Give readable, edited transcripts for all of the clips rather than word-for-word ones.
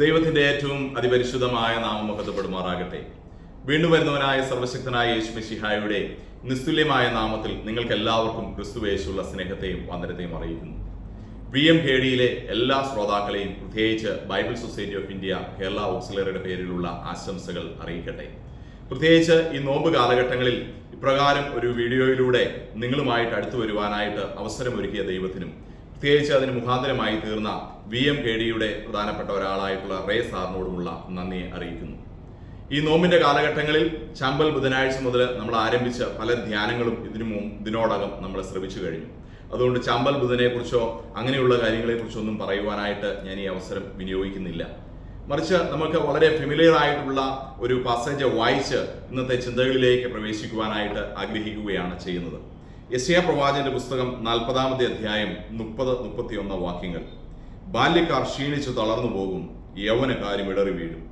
ദൈവത്തിന്റെ ഏറ്റവും അതിപരിശുദ്ധമായ നാമം മഹത്വപ്പെടുമാറാകട്ടെ. വീണ്ടും വരുന്നവനായ സർവശക്തനായ യേശു മിശിഹായുടെ നിസ്തുല്യമായ നാമത്തിൽ നിങ്ങൾക്ക് എല്ലാവർക്കും ക്രിസ്തുവേശുള്ള സ്നേഹത്തെയും വന്ദനത്തെയും അറിയിക്കുന്നു. VMKDയിലെ എല്ലാ ശ്രോതാക്കളെയും പ്രത്യേകിച്ച് Bible Society of India Kerala ഓക്സിലറിയുടെ പേരിലുള്ള ആശംസകൾ അറിയിക്കട്ടെ. പ്രത്യേകിച്ച് ഈ നോമ്പ് കാലഘട്ടങ്ങളിൽ ഇപ്രകാരം ഒരു വീഡിയോയിലൂടെ നിങ്ങളുമായിട്ട് അടുത്തു വരുവാനായിട്ട് അവസരമൊരുക്കിയ ദൈവത്തിനും പ്രത്യേകിച്ച് അതിന് മുഖാന്തരമായി തീർന്ന VMKDയുടെ പ്രധാനപ്പെട്ട ഒരാളായിട്ടുള്ള റേ സാറിനോടുമുള്ള നന്ദി അറിയിക്കുന്നു. ഈ നോമ്പിന്റെ കാലഘട്ടങ്ങളിൽ ചാമ്പൽ ബുധനാഴ്ച മുതൽ നമ്മൾ ആരംഭിച്ച പല ധ്യാനങ്ങളും ഇതിനോടകം നമ്മൾ ശ്രമിച്ചു കഴിഞ്ഞു. അതുകൊണ്ട് ചാമ്പൽ ബുധനെ കുറിച്ചോ അങ്ങനെയുള്ള കാര്യങ്ങളെക്കുറിച്ചോ ഒന്നും പറയുവാനായിട്ട് ഞാൻ ഈ അവസരം വിനിയോഗിക്കുന്നില്ല. മറിച്ച് നമുക്ക് വളരെ ഫെമിലിയർ ആയിട്ടുള്ള ഒരു പാസേജ് വായിച്ച് ഇന്നത്തെ ചിന്തകളിലേക്ക് പ്രവേശിക്കുവാനായിട്ട് ആഗ്രഹിക്കുകയാണ് ചെയ്യുന്നത്. യെശയ്യാ പ്രവാചകന്റെ പുസ്തകം 40-ാമത്തെ അധ്യായം 30-31 വാക്യങ്ങൾ. ബാല്യക്കാർ ക്ഷീണിച്ചു തളർന്നു പോകും, യൗവനക്കാരും ഇടറി വീഴും.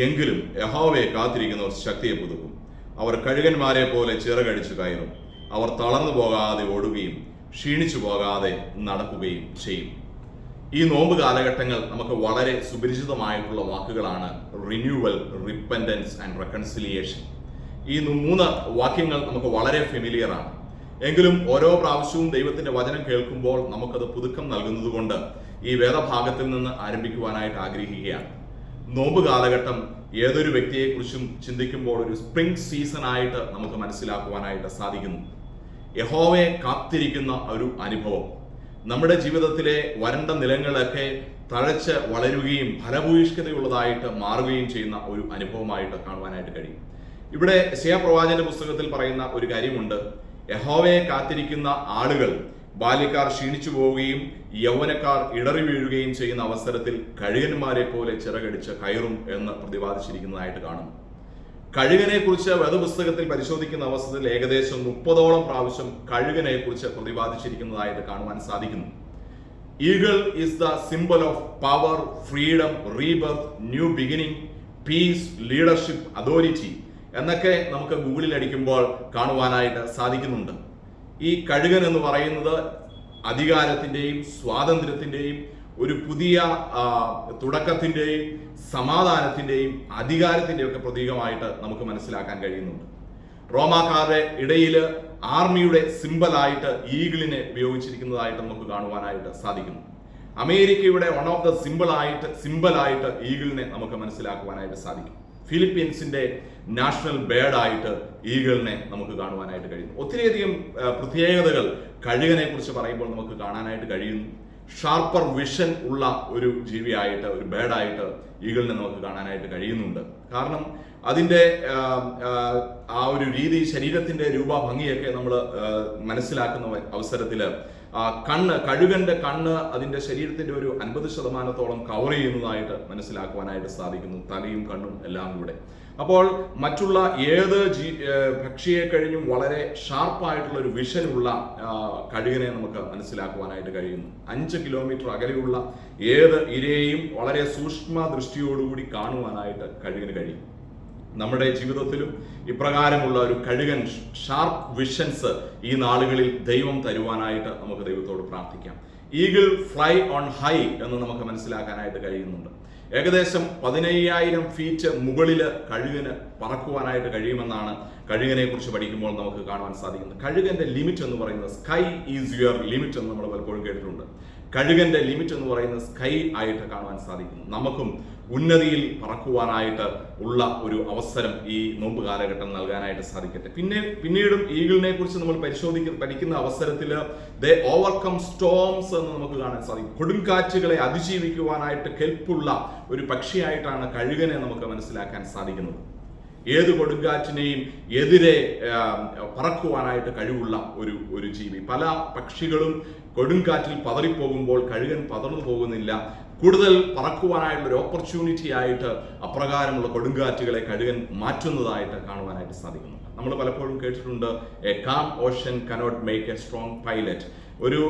എങ്കിലും യഹോവയെ കാത്തിരിക്കുന്നവർ ശക്തിയെ പുതുക്കും. അവർ കഴുകന്മാരെ പോലെ ചിറകടിച്ചു കയറും. അവർ തളർന്നു പോകാതെ ഓടുകയും ക്ഷീണിച്ചു പോകാതെ നടക്കുകയും ചെയ്യും. ഈ നോമ്പ് കാലഘട്ടങ്ങൾ നമുക്ക് വളരെ സുപരിചിതമായിട്ടുള്ള വാക്കുകളാണ്. Renewal, repentance and reconciliation. ഈ 3 വാക്യങ്ങൾ നമുക്ക് വളരെ ഫെമിലിയർ ആണ്. എങ്കിലും ഓരോ പ്രാവശ്യവും ദൈവത്തിന്റെ വചനം കേൾക്കുമ്പോൾ നമുക്കത് പുതുക്കം നൽകുന്നത് കൊണ്ട് ഈ വേദഭാഗത്തിൽ നിന്ന് ആരംഭിക്കുവാനായിട്ട് ആഗ്രഹിക്കുകയാണ്. നോമ്പ് കാലഘട്ടം ഏതൊരു വ്യക്തിയെക്കുറിച്ചും ചിന്തിക്കുമ്പോൾ ഒരു സ്പ്രിംഗ് സീസൺ ആയിട്ട് നമുക്ക് മനസ്സിലാക്കുവാനായിട്ട് സാധിക്കുന്നു. യഹോവയെ കാത്തിരിക്കുന്ന ഒരു അനുഭവം നമ്മുടെ ജീവിതത്തിലെ വരണ്ട നിലങ്ങളൊക്കെ തഴച്ച് വളരുകയും ഫലഭൂയിഷ്ഠതയുള്ളതായിട്ട് മാറുകയും ചെയ്യുന്ന ഒരു അനുഭവമായിട്ട് കാണുവാനായിട്ട് കഴിയും. ഇവിടെ യെശയ്യാ പ്രവാചകന്റെ പുസ്തകത്തിൽ പറയുന്ന ഒരു കാര്യമുണ്ട്. യഹോവയെ കാത്തിരിക്കുന്ന ആളുകൾ, ബാല്യക്കാർ ക്ഷീണിച്ചു പോവുകയും യൗവനക്കാർ ഇടറി വീഴുകയും ചെയ്യുന്ന അവസരത്തിൽ കഴുകന്മാരെ പോലെ ചിറകടിച്ച് കയറും എന്ന് പ്രതിപാദിച്ചിരിക്കുന്നതായിട്ട് കാണുന്നു. കഴുകനെ കുറിച്ച് വേദപുസ്തകത്തിൽ പരിശോധിക്കുന്ന അവസരത്തിൽ ഏകദേശം 30ഓളം പ്രാവശ്യം കഴുകനെ കുറിച്ച് പ്രതിപാദിച്ചിരിക്കുന്നതായിട്ട് കാണുവാൻ സാധിക്കുന്നു. Eagle is the symbol of power, freedom, rebirth, new beginning, peace, leadership, authority എന്നൊക്കെ നമുക്ക് ഗൂഗിളിൽ അടിക്കുമ്പോൾ കാണുവാനായിട്ട് സാധിക്കുന്നുണ്ട്. ഈ കഴുകൻ എന്ന് പറയുന്നത് അധികാരത്തിന്റെയും സ്വാതന്ത്ര്യത്തിന്റെയും ഒരു പുതിയ തുടക്കത്തിന്റെയും സമാധാനത്തിന്റെയും അധികാരത്തിന്റെയും ഒക്കെ പ്രതീകമായിട്ട് നമുക്ക് മനസ്സിലാക്കാൻ കഴിയുന്നുണ്ട്. റോമാക്കാരുടെ ഇടയിൽ ആർമിയുടെ സിംബലായിട്ട് ഈഗിളിനെ ഉപയോഗിച്ചിരിക്കുന്നതായിട്ട് നമുക്ക് കാണുവാനായിട്ട് സാധിക്കുന്നു. അമേരിക്കയുടെ വൺ ഓഫ് ദ സിംബലായിട്ട് ഈഗിളിനെ നമുക്ക് മനസ്സിലാക്കുവാനായിട്ട് സാധിക്കും. ഫിലിപ്പീൻസിന്റെ നാഷണൽ ബേർഡായിട്ട് ഈഗിളിനെ നമുക്ക് കാണുവാനായിട്ട് കഴിയുന്നു. ഒത്തിരിയധികം പ്രത്യേകതകൾ കഴുകനെ കുറിച്ച് പറയുമ്പോൾ നമുക്ക് കാണാനായിട്ട് കഴിയുന്നു. ഷാർപ്പർ വിഷൻ ഉള്ള ഒരു ജീവിയായിട്ട്, ഒരു ബേർഡായിട്ട് ഈഗിളിനെ നമുക്ക് കാണാനായിട്ട് കഴിയുന്നുണ്ട്. കാരണം അതിൻ്റെ ആ ഒരു രീതി, ശരീരത്തിന്റെ രൂപഭംഗിയൊക്കെ നമ്മൾ മനസ്സിലാക്കുന്ന അവസരത്തിൽ കഴുകന്റെ കണ്ണ് അതിന്റെ ശരീരത്തിന്റെ ഒരു 50% കവർ ചെയ്യുന്നതായിട്ട് മനസ്സിലാക്കുവാനായിട്ട് സാധിക്കുന്നു. തലയും കണ്ണും എല്ലാം കൂടെ. അപ്പോൾ മറ്റുള്ള ഏത് പക്ഷിയെ കഴിഞ്ഞും വളരെ ഷാർപ്പായിട്ടുള്ള ഒരു വിഷനുള്ള കഴുകനെ നമുക്ക് മനസ്സിലാക്കുവാനായിട്ട് കഴിയുന്നു. 5 കിലോമീറ്റർ അകലെയുള്ള ഏത് ഇരയെയും വളരെ സൂക്ഷ്മ ദൃഷ്ടിയോടുകൂടി കാണുവാനായിട്ട് കഴുകന് കഴിയും. നമ്മുടെ ജീവിതത്തിലും ഇപ്രകാരമുള്ള ഒരു കഴുകൻ ഷാർപ്പ് വിഷൻസ് ഈ നാളുകളിൽ ദൈവം തരുവാനായിട്ട് നമുക്ക് ദൈവത്തോട് പ്രാർത്ഥിക്കാം. ഈഗിൾ ഫ്ലൈ ഓൺ ഹൈ എന്ന് നമുക്ക് മനസ്സിലാക്കാനായിട്ട് കഴിയുന്നുണ്ട്. ഏകദേശം 15,000 ഫീറ്റ് മുകളിൽ കഴുകന് പറക്കുവാനായിട്ട് കഴിയുമെന്നാണ് കഴുകനെ കുറിച്ച് പഠിക്കുമ്പോൾ നമുക്ക് കാണുവാൻ സാധിക്കുന്നത്. കഴുകന്റെ ലിമിറ്റ് എന്ന് പറയുന്നത് സ്കൈ ഈസ് യുവർ ലിമിറ്റ് എന്ന് നമ്മൾ പലപ്പോഴും കേട്ടിട്ടുണ്ട്. കഴുകന്റെ ലിമിറ്റ് എന്ന് പറയുന്നത് സ്കൈ ആയിട്ട് കാണുവാൻ സാധിക്കുന്നു. നമുക്കും ഉന്നതിയിൽ പറക്കുവാനായിട്ട് ഉള്ള ഒരു അവസരം ഈ നോമ്പ് കാലഘട്ടം നൽകാനായിട്ട് സാധിക്കട്ടെ. പിന്നീടും ഈഗിളിനെ കുറിച്ച് നമ്മൾ പഠിക്കുന്ന അവസരത്തിൽ ദേ ഓവർകം സ്റ്റോംസ് എന്ന് നമുക്ക് കാണാൻ സാധിക്കും. കൊടുങ്കാറ്റുകളെ അതിജീവിക്കുവാനായിട്ട് കെൽപ്പുള്ള ഒരു പക്ഷിയായിട്ടാണ് കഴുകനെ നമുക്ക് മനസ്സിലാക്കാൻ സാധിക്കുന്നത്. ഏത് കൊടുങ്കാറ്റിനെയും എതിരെ പറക്കുവാനായിട്ട് കഴിവുള്ള ഒരു ജീവി. പല പക്ഷികളും കൊടുങ്കാറ്റിൽ പതറിപ്പോകുമ്പോൾ കഴുകൻ പതർന്നു പോകുന്നില്ല. കൂടുതൽ പറക്കുവാനായിട്ടുള്ള ഒരു ഓപ്പർച്യൂണിറ്റി ആയിട്ട് അപ്രകാരമുള്ള കൊടുങ്കാറ്റുകളെ കഴുകൻ മാറ്റുന്നതായിട്ട് കാണുവാനായിട്ട് സാധിക്കുന്നു. നമ്മൾ പലപ്പോഴും കേട്ടിട്ടുണ്ട്, A calm Ocean cannot make A strong pilot. ഒരു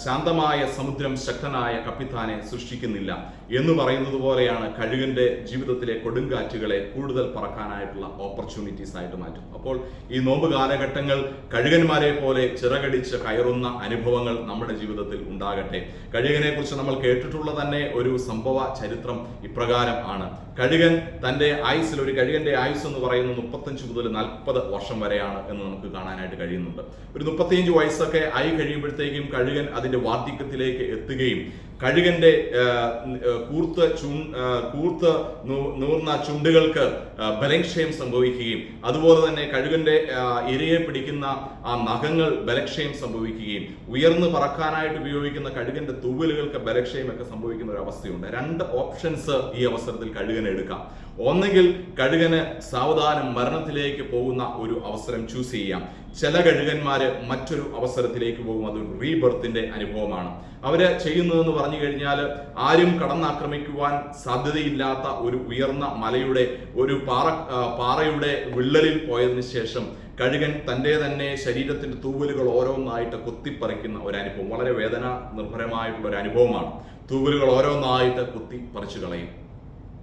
ശാന്തമായ സമുദ്രം ശക്തനായ കപ്പിത്താനെ സൃഷ്ടിക്കുന്നില്ല എന്ന് പറയുന്നത് പോലെയാണ് കഴുകന്റെ ജീവിതത്തിലെ കൊടുങ്കാറ്റുകളെ കൂടുതൽ പറക്കാനായിട്ടുള്ള ഓപ്പർച്യൂണിറ്റീസ് ആയിട്ട് മാറ്റും. അപ്പോൾ ഈ നോമ്പ് കാലഘട്ടങ്ങൾ കഴുകന്മാരെ പോലെ ചിറകടിച്ച് കയറുന്ന അനുഭവങ്ങൾ നമ്മുടെ ജീവിതത്തിൽ ഉണ്ടാകട്ടെ. കഴുകനെ കുറിച്ച് നമ്മൾ കേട്ടിട്ടുള്ള തന്നെ ഒരു സംഭവ ചരിത്രം ഇപ്രകാരം ആണ്. കഴുകൻ തന്റെ ആയുസ്സിൽ, ഒരു കഴുകന്റെ ആയുസ് എന്ന് പറയുന്നത് 35 മുതൽ 40 വർഷം വരെയാണ് എന്ന് നമുക്ക് കാണാനായിട്ട് കഴിയുന്നുണ്ട്. ഒരു 35 വയസ്സൊക്കെ ആയി കഴിയുമ്പോഴത്തേക്കും കഴുകൻ അതിന്റെ വാർദ്ധക്യത്തിലേക്ക് എത്തുകയും കഴുകന്റെ കൂർത്ത് നൂർന്ന ചുണ്ടുകൾക്ക് ബലക്ഷയം സംഭവിക്കുകയും അതുപോലെ തന്നെ കഴുകന്റെ ഇരയെ പിടിക്കുന്ന ആ നഖങ്ങൾ ബലക്ഷയം സംഭവിക്കുകയും ഉയർന്നു പറക്കാനായിട്ട് ഉപയോഗിക്കുന്ന കഴുകന്റെ തൂവലുകൾക്ക് ബലക്ഷയം ഒക്കെ സംഭവിക്കുന്ന ഒരു അവസ്ഥയുണ്ട്. 2 ഓപ്ഷൻസ് ഈ അവസരത്തിൽ കഴുകന് എടുക്കാം. ഒന്നെങ്കിൽ കഴുകന് സാവധാനം മരണത്തിലേക്ക് പോകുന്ന ഒരു അവസരം ചൂസ് ചെയ്യാം. ചില കഴുകന്മാര് മറ്റൊരു അവസരത്തിലേക്ക് പോകും. അതൊരു റീബർത്തിന്റെ അനുഭവമാണ്. അവര് ചെയ്യുന്നതെന്ന് പറഞ്ഞു കഴിഞ്ഞാൽ ആരും കടന്നാക്രമിക്കുവാൻ സാധ്യതയില്ലാത്ത ഒരു ഉയർന്ന മലയുടെ ഒരു പാറയുടെ വിള്ളലിൽ പോയതിനു ശേഷം കഴുകൻ തൻ്റെ തന്നെ ശരീരത്തിന്റെ തൂവലുകൾ ഓരോന്നായിട്ട് കൊത്തിപ്പറിക്കുന്ന ഒരു അനുഭവം. വളരെ വേദന നിർഭരമായിട്ടുള്ള ഒരു അനുഭവമാണ്. തൂവലുകൾ ഓരോന്നായിട്ട് കൊത്തിപ്പറിച്ചു കളയും.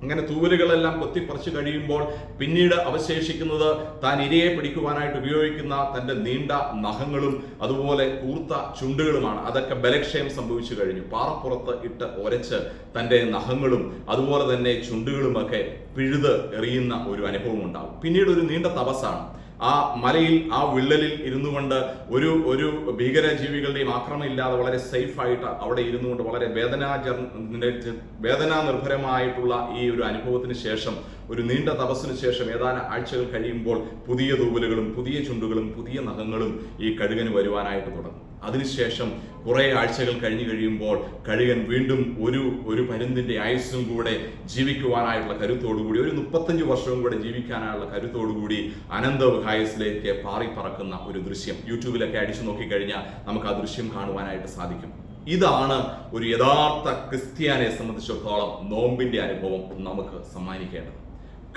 അങ്ങനെ തൂവലുകളെല്ലാം കൊത്തിപ്പറിച്ചു കഴിയുമ്പോൾ പിന്നീട് അവശേഷിക്കുന്നത് താൻ ഇരയെ പിടിക്കുവാനായിട്ട് ഉപയോഗിക്കുന്ന തന്റെ നീണ്ട നഖങ്ങളും അതുപോലെ കൂർത്ത ചുണ്ടുകളുമാണ്. അതൊക്കെ ബലക്ഷയം സംഭവിച്ചു കഴിഞ്ഞു. പാറപ്പുറത്ത് ഇട്ട് ഒരച്ച് തന്റെ നഖങ്ങളും അതുപോലെ തന്നെ ചുണ്ടുകളുമൊക്കെ പിഴുത് എറിയുന്ന ഒരു അനുഭവം ഉണ്ടാകും. പിന്നീട് ഒരു നീണ്ട തപസ്സാണ്. ആ മലയിൽ, ആ വിള്ളലിൽ ഇരുന്നു കൊണ്ട് ഒരു ഭീകരജീവികളുടെയും ആക്രമണം ഇല്ലാതെ വളരെ സേഫായിട്ട് അവിടെ ഇരുന്നു കൊണ്ട് വളരെ വേദനാ നിർഭരമായിട്ടുള്ള ഈ ഒരു അനുഭവത്തിന് ശേഷം, ഒരു നീണ്ട തപസ്സിന് ശേഷം ഏതാനും ആഴ്ചകൾ കഴിയുമ്പോൾ പുതിയ തൂവലുകളും പുതിയ ചുണ്ടുകളും പുതിയ നഖങ്ങളും ഈ കഴുകന് വരുവാനായിട്ട് തുടങ്ങും. അതിനുശേഷം കുറെ ആഴ്ചകൾ കഴിഞ്ഞു കഴിയുമ്പോൾ കഴുകൻ വീണ്ടും ഒരു പരുന്തിന്റെ ആയുസ്സും കൂടെ ജീവിക്കുവാനായിട്ടുള്ള കരുത്തോടുകൂടി, ഒരു 35 വർഷവും കൂടെ ജീവിക്കാനായുള്ള കരുത്തോടുകൂടി അനന്തഹായസിലേക്ക് പാറി പറക്കുന്ന ഒരു ദൃശ്യം യൂട്യൂബിലൊക്കെ അടിച്ചു നോക്കിക്കഴിഞ്ഞാൽ നമുക്ക് ആ ദൃശ്യം കാണുവാനായിട്ട് സാധിക്കും. ഇതാണ് ഒരു യഥാർത്ഥ ക്രിസ്ത്യാനിയെ സംബന്ധിച്ചിടത്തോളം നോമ്പിന്റെ അനുഭവം നമുക്ക് സമ്മാനിക്കേണ്ടത്.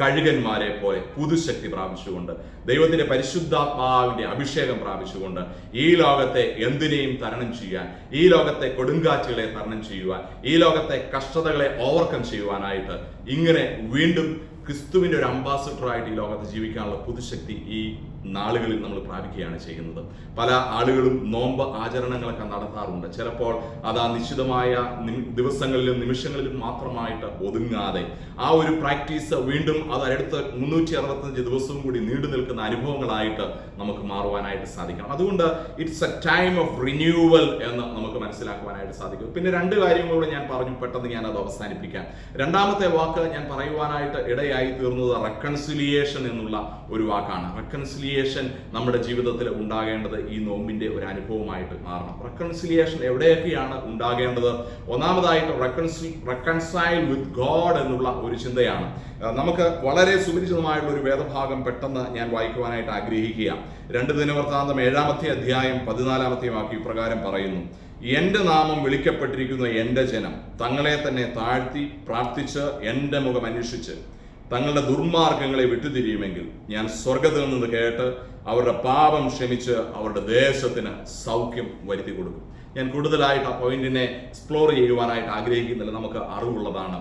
കഴുകന്മാരെ പോലെ പുതുശക്തി പ്രാപിച്ചുകൊണ്ട്, ദൈവത്തിന്റെ പരിശുദ്ധാത്മാവിന്റെ അഭിഷേകം പ്രാപിച്ചുകൊണ്ട് ഈ ലോകത്തെ എന്തിനേയും തരണം ചെയ്യാൻ, ഈ ലോകത്തെ കൊടുങ്കാറ്റുകളെ തരണം ചെയ്യുവാൻ, ഈ ലോകത്തെ കഷ്ടതകളെ ഓവർകം ചെയ്യുവാനായിട്ട് ഇങ്ങനെ വീണ്ടും ക്രിസ്തുവിന്റെ ഒരു അംബാസഡറായിട്ട് ഈ ലോകത്ത് ജീവിക്കാനുള്ള പുതുശക്തി ഈ നാളുകളിൽ നമ്മൾ പ്രാപിക്കുകയാണ് ചെയ്യുന്നത്. പല ആളുകളും നോമ്പ് ആചരണങ്ങളൊക്കെ നടത്താറുണ്ട്. ചിലപ്പോൾ അത് ആ നിശ്ചിതമായ ദിവസങ്ങളിലും നിമിഷങ്ങളിലും മാത്രമായിട്ട് ഒതുങ്ങാതെ ആ ഒരു പ്രാക്ടീസ് വീണ്ടും അത് അടുത്ത 365 ദിവസവും കൂടി നീണ്ടു നിൽക്കുന്ന അനുഭവങ്ങളായിട്ട് നമുക്ക് മാറുവാനായിട്ട് സാധിക്കണം. അതുകൊണ്ട് it's A time of renewal എന്ന് നമുക്ക് മനസ്സിലാക്കുവാനായിട്ട് സാധിക്കും. പിന്നെ 2 കാര്യങ്ങളോട് ഞാൻ പറഞ്ഞു, പെട്ടെന്ന് ഞാൻ അത് അവസാനിപ്പിക്കാം. രണ്ടാമത്തെ വാക്ക് ഞാൻ പറയുവാനായിട്ട് ഇടയായി തീർന്നത് റെക്കൺസിലിയേഷൻ എന്നുള്ള ഒരു വാക്കാണ്. റെക്കൺസിലിയേഷൻ നമ്മുടെ ജീവിതത്തിൽ ഉണ്ടാകേണ്ടത് ഈ നോമ്പിന്റെ ഒരു അനുഭവമായിട്ട് മാറണം. റെക്കൺസിലിയേഷൻ എവിടെയൊക്കെയാണ് ഉണ്ടാകേണ്ടത്? ഒന്നാമതായിട്ട് റെക്കൺസൈൽ വിത്ത് ഗോഡ് എന്നുള്ള ഒരു ചിന്തയാണ്. നമുക്ക് വളരെ സുപരിചിതമായിട്ടുള്ള ഒരു വേദഭാഗം പെട്ടെന്ന് ഞാൻ വായിക്കുവാനായിട്ട് ആഗ്രഹിക്കുക. 2 ദിനവൃത്താന്തം 7-ാമത്തെ അധ്യായം 14-ാമത്തെ വാക്യം ഇപ്രകാരം പറയുന്നു: എന്റെ നാമം വിളിക്കപ്പെട്ടിരിക്കുന്ന എന്റെ ജനം തങ്ങളെ തന്നെ താഴ്ത്തി പ്രാർത്ഥിച്ച് എന്റെ മുഖം അന്വേഷിച്ച് തങ്ങളുടെ ദുർമാർഗങ്ങളെ വിട്ടുതിരിയുമെങ്കിൽ ഞാൻ സ്വർഗത്തിൽ നിന്ന് കേട്ട് അവരുടെ പാപം ക്ഷമിച്ച് അവരുടെ ദേശത്തിന് സൗഖ്യം വരുത്തി കൊടുക്കും. ഞാൻ കൂടുതലായിട്ട് ആ പോയിന്റിനെ എക്സ്പ്ലോർ ചെയ്യുവാനായിട്ട് ആഗ്രഹിക്കുന്നില്ല. നമുക്ക് അറിവുള്ളതാണ്.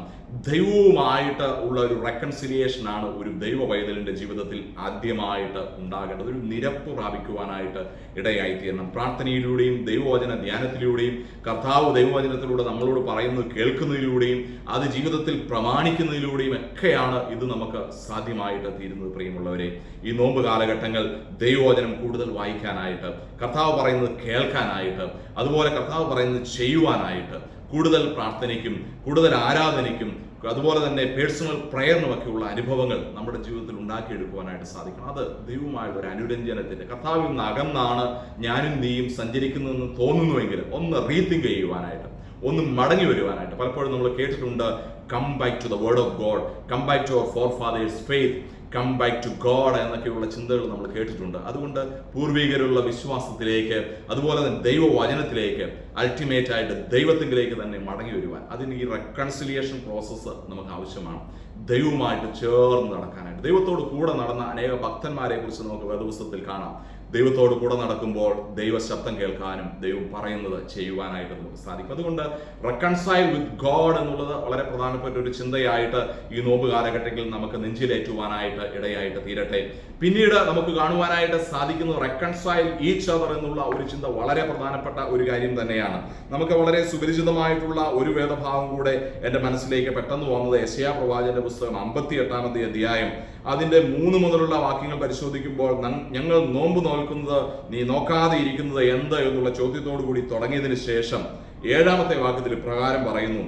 ദൈവവുമായിട്ട് ഉള്ള ഒരു റെക്കൺസിലിയേഷൻ ആണ് ഒരു ദൈവ പൈതലിന്റെ ജീവിതത്തിൽ ആദ്യമായിട്ട് ഉണ്ടാകേണ്ടത്. ഒരു നിരപ്പ് പ്രാപിക്കുവാനായിട്ട് ഇടയായിത്തീരണം. പ്രാർത്ഥനയിലൂടെയും ദൈവവചന ധ്യാനത്തിലൂടെയും കർത്താവ് ദൈവവചനത്തിലൂടെ നമ്മളോട് പറയുന്നത് കേൾക്കുന്നതിലൂടെയും അത് ജീവിതത്തിൽ പ്രമാണിക്കുന്നതിലൂടെയും ഒക്കെയാണ് ഇത് നമുക്ക് സാധ്യമായിട്ട് തീരുന്നത്. പ്രിയമുള്ളവരെ, ഈ നോമ്പ് കാലഘട്ടങ്ങൾ ദൈവവചനം കൂടുതൽ വായിക്കാനായിട്ട്, കർത്താവ് പറയുന്നത് കേൾക്കാനായിട്ട്, അതുപോലെ കർത്താവ് പറയുന്നത് ചെയ്യുവാനായിട്ട്, കൂടുതൽ പ്രാർത്ഥനയ്ക്കും കൂടുതൽ ആരാധനയ്ക്കും അതുപോലെ തന്നെ പേഴ്സണൽ പ്രയറിനുമൊക്കെയുള്ള അനുഭവങ്ങൾ നമ്മുടെ ജീവിതത്തിൽ ഉണ്ടാക്കിയെടുക്കുവാനായിട്ട് സാധിക്കണം. അത് ദൈവമായുള്ള ഒരു അനുരഞ്ജനത്തിന്റെ, കർത്താവിൽ നിന്ന് അകന്നാണ് ഞാനും നീയും സഞ്ചരിക്കുന്നതെന്ന് തോന്നുന്നുവെങ്കിൽ ഒന്ന് റീതിങ്ക് ചെയ്യുവാനായിട്ട്, ഒന്ന് മടങ്ങി വരുവാനായിട്ട്. പലപ്പോഴും നമ്മൾ കേട്ടിട്ടുണ്ട്, come back to the word of God, come back to our forefathers faith, come back to God എന്നൊക്കെയുള്ള ചിന്തകൾ നമ്മൾ കേട്ടിട്ടുണ്ട്. അതുകൊണ്ട് പൂർവികരുള്ള വിശ്വാസത്തിലേക്ക്, അതുപോലെ തന്നെ ദൈവവചനത്തിലേക്ക്, അൾട്ടിമേറ്റ് ആയിട്ട് ദൈവത്തിലേക്ക് തന്നെ മടങ്ങി വരുവാൻ, അതിന് ഈ റെക്കൺസിലിയേഷൻ പ്രോസസ്സ് നമുക്ക് ആവശ്യമാണ്. ദൈവവുമായിട്ട് ചേർന്ന് നടക്കാനായിട്ട്, ദൈവത്തോട് കൂടെ നടന്ന അനേക ഭക്തന്മാരെ കുറിച്ച് നമുക്ക് വേദപുസ്തകത്തിൽ കാണാം. ദൈവത്തോട് കൂടെ നടക്കുമ്പോൾ ദൈവ ശബ്ദം കേൾക്കാനും ദൈവം പറയുന്നത് ചെയ്യുവാനായിട്ട് നമുക്ക് സാധിക്കും. അതുകൊണ്ട് റെക്കൺസൈൽ വിത്ത് ഗോഡ് എന്നുള്ളത് വളരെ പ്രധാനപ്പെട്ട ഒരു ചിന്തയായിട്ട് ഈ നോമ്പ് കാലഘട്ടങ്ങളിൽ നമുക്ക് നെഞ്ചിലേറ്റുവാനായിട്ട് ഇടയായിട്ട് തീരട്ടെ. പിന്നീട് നമുക്ക് കാണുവാനായിട്ട് സാധിക്കുന്നു റെക്കൺസൈൽ ഈച്ച് അതർ എന്നുള്ള ഒരു ചിന്ത വളരെ പ്രധാനപ്പെട്ട ഒരു കാര്യം തന്നെയാണ്. നമുക്ക് വളരെ സുപരിചിതമായിട്ടുള്ള ഒരു വേദഭാഗം കൂടെ എൻ്റെ മനസ്സിലേക്ക് പെട്ടെന്ന് വന്നത് യെശയ്യാ പ്രവാചകന്റെ പുസ്തകം 58-ാമത്തെ അധ്യായം അതിന്റെ 3 മുതലുള്ള വാക്യങ്ങൾ പരിശോധിക്കുമ്പോൾ, ഞങ്ങൾ നോമ്പ് നോൽക്കുന്നത് നീ നോക്കാതെ ഇരിക്കുന്നത് എന്ത് എന്നുള്ള ചോദ്യത്തോടു കൂടി തുടങ്ങിയതിന് ശേഷം 7-ാമത്തെ വാക്യത്തിൽ പ്രകാരം പറയുന്നു,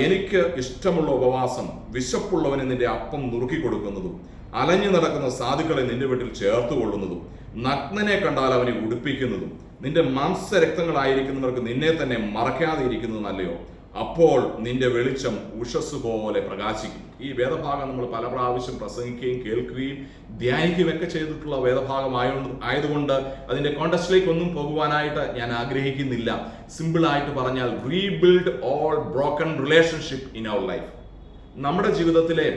എനിക്ക് ഇഷ്ടമുള്ള ഉപവാസം വിശപ്പുള്ളവന് നിന്റെ അപ്പം നുറുക്കി കൊടുക്കുന്നതും അലഞ്ഞു നടക്കുന്ന സാധുക്കളെ നിന്റെ വീട്ടിൽ ചേർത്തുകൊള്ളുന്നതും നഗ്നനെ കണ്ടാൽ അവനെ ഉടുപ്പിക്കുന്നതും നിന്റെ മാംസരക്തങ്ങളായിരിക്കുന്നവർക്ക് നിന്നെ തന്നെ മറക്കാതെ ഇരിക്കുന്നത് നല്ലയോ? അപ്പോൾ നിന്റെ വെളിച്ചം ഉഷസ് പോലെ പ്രകാശിക്കും. ഈ വേദഭാഗം നമ്മൾ പല പ്രാവശ്യം പ്രസംഗിക്കുകയും കേൾക്കുകയും ധ്യാനിക്കുകയും ഒക്കെ ചെയ്തിട്ടുള്ള ആയതുകൊണ്ട് അതിന്റെ കോണ്ടസ്റ്റിലേക്ക് ഒന്നും പോകുവാനായിട്ട് ഞാൻ ആഗ്രഹിക്കുന്നില്ല. സിമ്പിളായിട്ട് പറഞ്ഞാൽ, rebuild all broken relationship in our life. നമ്മുടെ ജീവിതത്തിലെ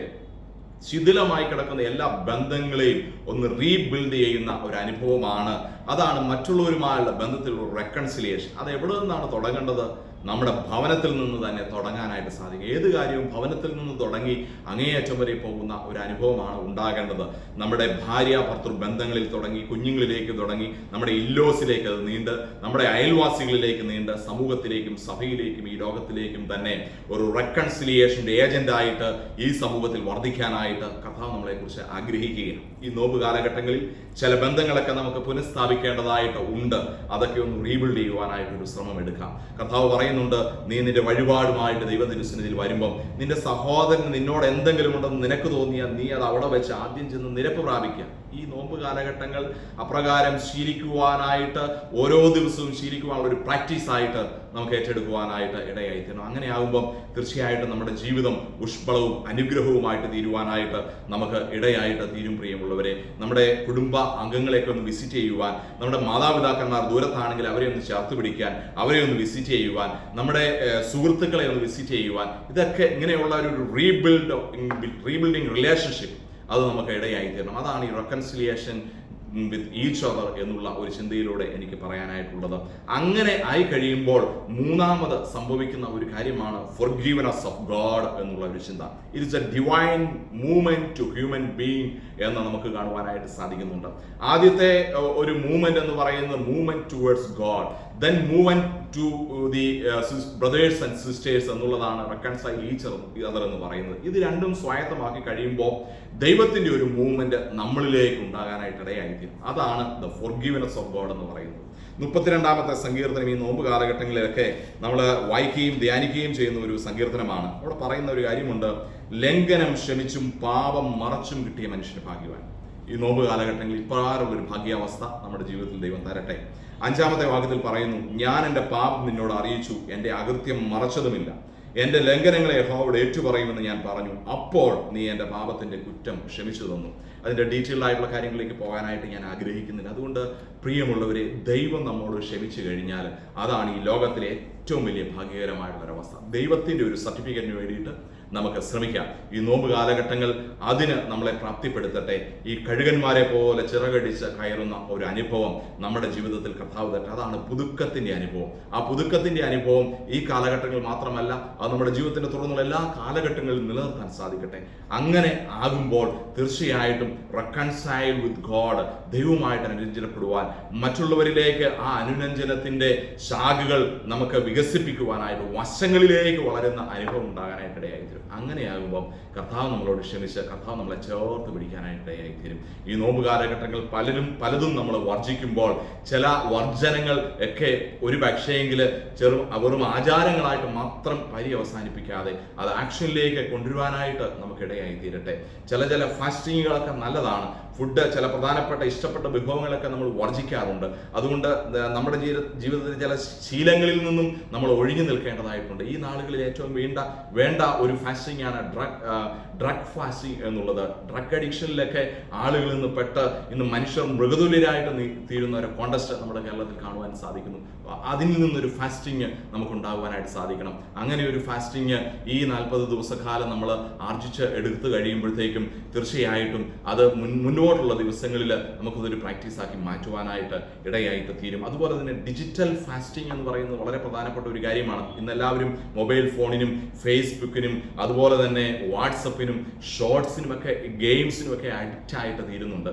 ശിഥിലമായി കിടക്കുന്ന എല്ലാ ബന്ധങ്ങളെയും ഒന്ന് റീബിൽഡ് ചെയ്യുന്ന ഒരു അനുഭവമാണ്. അതാണ് മറ്റുള്ളവരുമായുള്ള ബന്ധത്തിലുള്ള റെക്കൺസിലിയേഷൻ. അത് എവിടെ നിന്നാണ് തുടങ്ങേണ്ടത്? നമ്മുടെ ഭവനത്തിൽ നിന്ന് തന്നെ തുടങ്ങാനായിട്ട് സാധിക്കും. ഏത് കാര്യവും ഭവനത്തിൽ നിന്ന് തുടങ്ങി അങ്ങേയറ്റം വരെ പോകുന്ന ഒരു അനുഭവമാണ് ഉണ്ടാകേണ്ടത്. നമ്മുടെ ഭാര്യ ഭർത്തൃ ബന്ധങ്ങളിൽ തുടങ്ങി, കുഞ്ഞുങ്ങളിലേക്ക് തുടങ്ങി, നമ്മുടെ ഇല്ലോസിലേക്ക് അത് നീണ്ട്, നമ്മുടെ അയൽവാസികളിലേക്ക് നീണ്ട്, സമൂഹത്തിലേക്കും സഭയിലേക്കും ഈ ലോകത്തിലേക്കും തന്നെ ഒരു റെക്കൺസിലിയേഷൻ്റെ ഏജന്റായിട്ട് ഈ സമൂഹത്തിൽ വർദ്ധിക്കാനായിട്ട് കർത്താവ് നമ്മളെ കുറിച്ച് ആഗ്രഹിക്കുകയാണ്. ഈ നോമ്പ് കാലഘട്ടങ്ങളിൽ ചില ബന്ധങ്ങളൊക്കെ നമുക്ക് പുനഃസ്ഥാപിക്കേണ്ടതായിട്ട് ഉണ്ട്. അതൊക്കെ ഒന്ന് റീബിൽഡ് ചെയ്യുവാനായിട്ടൊരു ശ്രമം എടുക്കാം. കർത്താവ് പറയുന്നുണ്ട്, നീ നിന്റെ വഴിപാടുമായിട്ട് ദൈവതിരുസന്നിധിയിൽ വരുമ്പം നിന്റെ സഹോദരന് നിന്നോട് എന്തെങ്കിലും ഉണ്ടെന്ന് നിനക്ക് തോന്നിയാൽ നീ അത് അവിടെ വെച്ച് ആദ്യം ചെന്ന് നിരപ്പ് പ്രാപിക്കുക. ഈ നോമ്പ് കാലഘട്ടങ്ങൾ അപ്രകാരം ശീലിക്കുവാനായിട്ട് ഓരോ ദിവസവും ശീലിക്കുവാനുള്ള ഒരു പ്രാക്ടീസ് ആയിട്ട് നമുക്ക് ഏറ്റെടുക്കുവാനായിട്ട് ഇടയായിത്തീരണം. അങ്ങനെ ആകുമ്പം തീർച്ചയായിട്ടും നമ്മുടെ ജീവിതം പുഷ്പളവും അനുഗ്രഹവുമായിട്ട് തീരുവാനായിട്ട് നമുക്ക് ഇടയായിട്ട് തീരും. പ്രിയമുള്ളവരെ, നമ്മുടെ കുടുംബ അംഗങ്ങളെയൊക്കെ ഒന്ന് വിസിറ്റ് ചെയ്യുവാൻ, നമ്മുടെ മാതാപിതാക്കന്മാർ ദൂരത്താണെങ്കിൽ അവരെ ഒന്ന് ചേർത്ത് പിടിക്കാൻ, അവരെ ഒന്ന് വിസിറ്റ് ചെയ്യുവാൻ, നമ്മുടെ സുഹൃത്തുക്കളെ ഒന്ന് വിസിറ്റ് ചെയ്യുവാൻ, ഇതൊക്കെ ഇങ്ങനെയുള്ള ഒരു റീബിൽഡിങ് റിലേഷൻഷിപ്പ് അത് നമുക്ക് ഇടയായിത്തീരണം. അതാണ് ഈ റെക്കൺസിലിയേഷൻ വിത്ത് ഈച്ച് അതർ എന്നുള്ള ഒരു ചിന്തയിലൂടെ എനിക്ക് പറയാനായിട്ടുള്ളത്. അങ്ങനെ ആയി കഴിയുമ്പോൾ മൂന്നാമത് സംഭവിക്കുന്ന ഒരു കാര്യമാണ് forgiveness of God എന്നുള്ള ഒരു ചിന്ത. It is a divine movement to human being എന്ന് നമുക്ക് കാണുവാനായിട്ട് സാധിക്കുന്നുണ്ട്. ആദ്യത്തെ ഒരു മൂവ്മെന്റ് എന്ന് പറയുന്നത് movement towards God, then movement to the brothers and sisters എന്നുള്ളതാണ് റെക്കൺസൈൽ ഈച്ച് അതർ എന്ന് പറയുന്നത്. ഇത് രണ്ടും സ്വായത്തമാക്കി കഴിയുമ്പോൾ ദൈവത്തിന്റെ ഒരു മൂവ്മെന്റ് നമ്മളിലേക്ക് ഉണ്ടാകാനായിട്ട് ഇടയായിത്തീരും. അതാണ് ദ forgiveness of God എന്ന് പറയുന്നത്. 32-ാമത്തെ സങ്കീർത്തനം ഈ നോമ്പ് കാലഘട്ടങ്ങളിലൊക്കെ നമ്മൾ വായിക്കുകയും ധ്യാനിക്കുകയും ചെയ്യുന്ന ഒരു സങ്കീർത്തനമാണ്. അവിടെ പറയുന്ന ഒരു കാര്യമുണ്ട്, ലംഘനം ക്ഷമിച്ചും പാപം മറച്ചും കിട്ടിയ മനുഷ്യന് ഭാഗ്യവാൻ. ഈ നോമ്പ് കാലഘട്ടങ്ങളിൽ ഇപ്രകാരമുള്ള ഒരു ഭാഗ്യാവസ്ഥ നമ്മുടെ ജീവിതത്തിൽ ദൈവം തരട്ടെ. 5-ാമത്തെ വാക്യത്തിൽ പറയുന്നു, ഞാൻ എൻ്റെ പാപം നിന്നോട് അറിയിച്ചു, എൻ്റെ അകൃത്യം മറച്ചതുമില്ല, എൻ്റെ ലംഘനങ്ങളെ യഹോവയോട് ഏറ്റുപറയുമെന്ന് ഞാൻ പറഞ്ഞു, അപ്പോൾ നീ എൻ്റെ പാപത്തിൻ്റെ കുറ്റം ക്ഷമിച്ചു തന്നു. അതിൻ്റെ ഡീറ്റെയിൽഡ് ആയിട്ടുള്ള കാര്യങ്ങളിലേക്ക് പോകാനായിട്ട് ഞാൻ ആഗ്രഹിക്കുന്നില്ല. അതുകൊണ്ട് പ്രിയമുള്ളവരെ, ദൈവം നമ്മോട് ക്ഷമിച്ചു കഴിഞ്ഞാൽ അതാണ് ഈ ലോകത്തിലെ ഏറ്റവും വലിയ ഭാഗ്യകരമായിട്ടുള്ളൊരവസ്ഥ. ദൈവത്തിൻ്റെ ഒരു സർട്ടിഫിക്കറ്റിന് വേണ്ടിയിട്ട് നമുക്ക് ശ്രമിക്കാം. ഈ നോമ്പ് കാലഘട്ടങ്ങൾ അതിന് നമ്മളെ പ്രാപ്തിപ്പെടുത്തട്ടെ. ഈ കഴുകന്മാരെ പോലെ ചിറകടിച്ച് കയറുന്ന ഒരു അനുഭവം നമ്മുടെ ജീവിതത്തിൽ കർത്താവ് തട്ടെ. അതാണ് പുതുക്കത്തിൻ്റെ അനുഭവം. ആ പുതുക്കത്തിൻ്റെ അനുഭവം ഈ കാലഘട്ടങ്ങൾ മാത്രമല്ല, അത് നമ്മുടെ ജീവിതത്തിൻ്റെ തുടർന്നുള്ള എല്ലാ കാലഘട്ടങ്ങളിലും നിലനിർത്താൻ സാധിക്കട്ടെ. അങ്ങനെ ആകുമ്പോൾ തീർച്ചയായിട്ടും റെക്കൺസൈൽ വിത്ത് ഗോഡ്, ദൈവവുമായിട്ട് അനുരഞ്ജനപ്പെടുവാൻ, മറ്റുള്ളവരിലേക്ക് ആ അനുരഞ്ജനത്തിൻ്റെ ശാഖകൾ നമുക്ക് വികസിപ്പിക്കുവാനായിട്ട് വശങ്ങളിലേക്ക് വളരുന്ന അനുഭവം ഉണ്ടാകാനായിട്ട് ഇടയായിത്തീരും. അങ്ങനെയാകുമ്പോൾ കർത്താവ് നമ്മളോട് ക്ഷമിച്ച് കർത്താവ് നമ്മളെ ചേർത്ത് പിടിക്കാനായിട്ട് ഇടയായിത്തീരും. ഈ നോമ്പ് കാലഘട്ടങ്ങൾ പലതും നമ്മൾ വർജിക്കുമ്പോൾ ചില വർജനങ്ങൾ ഒക്കെ ഒരു പക്ഷേയെങ്കിൽ വെറും ആചാരങ്ങളായിട്ട് മാത്രം അവസാനിപ്പിക്കാതെ അത് ആക്ഷനിലേക്ക് കൊണ്ടുവരുവാനായിട്ട് നമുക്ക് ഇടയായിത്തീരട്ടെ. ചില ഫാസ്റ്റിങ്ങുകളൊക്കെ നല്ലതാണ്. ഫുഡ്, ചില പ്രധാനപ്പെട്ട ഇഷ്ടപ്പെട്ട വിഭവങ്ങളൊക്കെ നമ്മൾ വർജിക്കാറുണ്ട്. അതുകൊണ്ട് നമ്മുടെ ജീവിതത്തിൽ ചില ശീലങ്ങളിൽ നിന്നും നമ്മൾ ഒഴിഞ്ഞു നിൽക്കേണ്ടതായിട്ടുണ്ട്. ഈ നാളുകളിൽ ഏറ്റവും വേണ്ട ഒരു ഫാസ്റ്റിംഗ് ആണ് ഡ്രഗ് ഫാസ്റ്റിംഗ് എന്നുള്ളത്. ഡ്രഗ് അഡിക്ഷനിലൊക്കെ ആളുകളിൽ നിന്ന് പെട്ട് ഇന്ന് മനുഷ്യർ മൃഗതുല്യരായിട്ട് തീരുന്ന ഒരു കോണ്ടസ്റ്റ് നമ്മുടെ കേരളത്തിൽ കാണുവാൻ സാധിക്കുന്നു. അതിൽ നിന്നൊരു ഫാസ്റ്റിംഗ് നമുക്ക് ഉണ്ടാകുവാനായിട്ട് സാധിക്കണം. അങ്ങനെ ഒരു ഫാസ്റ്റിംഗ് ഈ 40 ദിവസക്കാലം നമ്മൾ ആർജിച്ച് എടുത്തു കഴിയുമ്പോഴത്തേക്കും തീർച്ചയായിട്ടും അത് മുന്നോട്ടുള്ള ദിവസങ്ങളിൽ നമുക്കതൊരു പ്രാക്ടീസാക്കി മാറ്റുവാനായിട്ട് ഇടയായിട്ട് തീരും. അതുപോലെ തന്നെ ഡിജിറ്റൽ ഫാസ്റ്റിംഗ് എന്ന് പറയുന്നത് വളരെ പ്രധാനപ്പെട്ട ഒരു കാര്യമാണ്. ഇന്നെല്ലാവരും മൊബൈൽ ഫോണിനും ഫേസ്ബുക്കിനും അതുപോലെ തന്നെ വാട്സപ്പിനും ഷോർട്സിനുമൊക്കെ ഗെയിംസിനുമൊക്കെ അഡിക്റ്റ് ആയിട്ട് തീരുന്നുണ്ട്.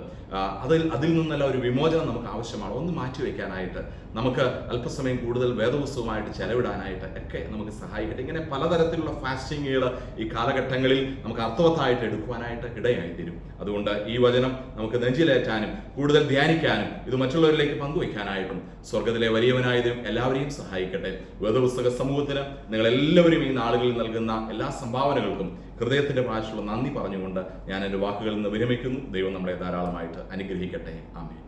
അതിൽ നിന്നെല്ലാം ഒരു വിമോചനം നമുക്ക് ആവശ്യമാണ്. ഒന്ന് മാറ്റിവെക്കാനായിട്ട് നമുക്ക് അല്പസമയം കൂടുതൽ വേദപുസ്തകമായിട്ട് ചെലവിടാനായിട്ട് ഒക്കെ നമുക്ക് സഹായിക്കട്ടെ. ഇങ്ങനെ പലതരത്തിലുള്ള ഫാസ്റ്റിങ്ങുകൾ ഈ കാലഘട്ടങ്ങളിൽ നമുക്ക് അർത്ഥവത്തായിട്ട് എടുക്കുവാനായിട്ട് ഇടയായി തീരും. അതുകൊണ്ട് ഈ വചനം നമുക്ക് നെഞ്ചിലേറ്റാനും കൂടുതൽ ധ്യാനിക്കാനും ഇത് മറ്റുള്ളവരിലേക്ക് പങ്കുവയ്ക്കാനായിട്ടും സ്വർഗത്തിലെ വലിയവനായതും എല്ലാവരെയും സഹായിക്കട്ടെ. വേദപുസ്തക സമൂഹത്തിന് നിങ്ങൾ എല്ലാവരും ഈ നാളുകളിൽ നൽകുന്ന എല്ലാ സംഭാവനകൾക്കും ഹൃദയത്തിന്റെ ഭാഷയുള്ള നന്ദി പറഞ്ഞുകൊണ്ട് ഞാൻ എൻ്റെ വാക്കുകളിൽ നിന്ന് വിരമിക്കുന്നു. ദൈവം നമ്മളെ ധാരാളമായിട്ട് അനുഗ്രഹിക്കട്ടെ. ആമേൻ.